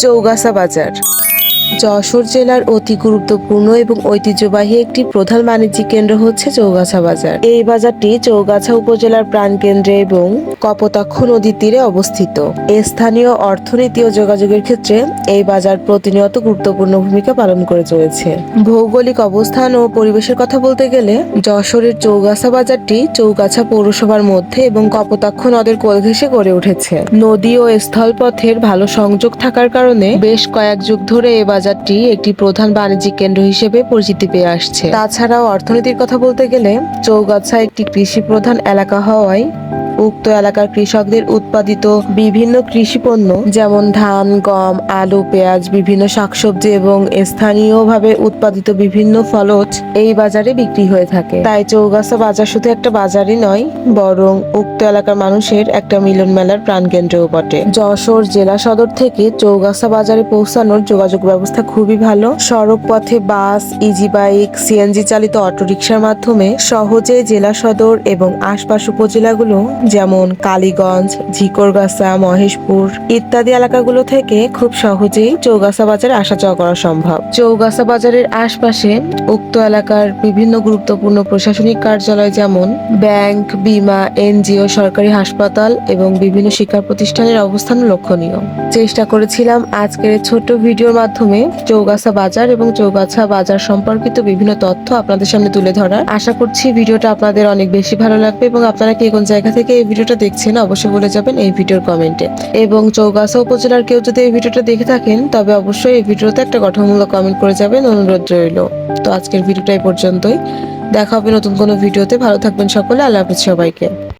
চৌগাছা বাজার যশোর জেলার অতি গুরুত্বপূর্ণ এবং ঐতিহ্যবাহী একটি প্রধান বাণিজ্যিক কেন্দ্র হচ্ছে চৌগাছা বাজার। এই বাজারটি চৌগাছা উপজেলার প্রাণকেন্দ্রে এবং কপোতাক্ষ নদীর তীরে অবস্থিত। স্থানীয় অর্থনীতি ও যোগাযোগের ক্ষেত্রে এই বাজার প্রতিনিয়ত গুরুত্বপূর্ণ ভূমিকা পালন করে চলেছে। ভৌগোলিক অবস্থান ও পরিবেশের কথা বলতে গেলে যশোরের চৌগাছা বাজারটি চৌগাছা পৌরসভার মধ্যে এবং কপোতাক্ষ নদের কোল ঘেঁষে গড়ে উঠেছে। নদী ও স্থলপথের ভালো সংযোগ থাকার কারণে বেশ কয়েক যুগ ধরে এই বাজারটি একটি প্রধান বাণিজ্যিক কেন্দ্র হিসেবে পরিচিতি পেয়ে আসছে। তাছাড়াও অর্থনীতির কথা বলতে গেলে চৌগাছা একটি কৃষি প্রধান এলাকা হওয়ায় উক্ত এলাকার কৃষকদের উৎপাদিত বিভিন্ন কৃষি পণ্য যেমন ধান, গম, আলু, পেঁয়াজ, বিভিন্ন শাকসবজি এবং স্থানীয়ভাবে উৎপাদিত বিভিন্ন ফলজ এই বাজারে বিক্রি হয়ে থাকে। তাই চৌগাছা বাজার শুধু একটা বাজারই নয়, বরং উক্ত এলাকার মানুষের একটা মিলন মেলার প্রাণকেন্দ্রও বটে। যশোর জেলা সদর থেকে চৌগাছা বাজারে পৌঁছানোর যোগাযোগ ব্যবস্থা খুবই ভালো। সড়ক পথে বাস, ইজি বাইক, সিএনজি চালিত অটোরিকশার মাধ্যমে সহজে জেলা সদর এবং আশপাশ উপজেলাগুলো যেমন কালীগঞ্জ, ঝিকরগাছা, মহেশপুর ইত্যাদি এলাকাগুলো থেকে খুব সহজেই চৌগাছা বাজারে আসা যাওয়া করা সম্ভব। চৌগাছা বাজারের আশপাশে উক্ত এলাকার বিভিন্ন গুরুত্বপূর্ণ প্রশাসনিক কার্যালয় যেমন ব্যাংক, বীমা, এনজিও, সরকারি হাসপাতাল এবং বিভিন্ন শিক্ষা প্রতিষ্ঠানের অবস্থান লক্ষণীয়। চেষ্টা করেছিলাম আজকের ছোট্ট ভিডিওর মাধ্যমে চৌগাছা বাজার এবং চৌগাছা বাজার সম্পর্কিত বিভিন্ন তথ্য আপনাদের সামনে তুলে ধরার। আশা করছি ভিডিওটা আপনাদের অনেক বেশি ভালো লাগবে এবং আপনারা কে কোন জায়গা থেকে এই ভিডিওটা দেখছেন অবশ্যই বলে যাবেন এই ভিডিওর কমেন্টে। এবং চৌগাছা উপজেলার কেউ যদি এই ভিডিওটা দেখে থাকেন তবে অবশ্যই এই ভিডিওতে একটা গঠনমূলক কমেন্ট করে যাবেন, অনুরোধ রইল। তো আজকের ভিডিওটা এই পর্যন্তই। দেখা হবে নতুন কোনো ভিডিওতে। ভালো থাকবেন সকলে। আল্লাহ হাফেজ সবাইকে।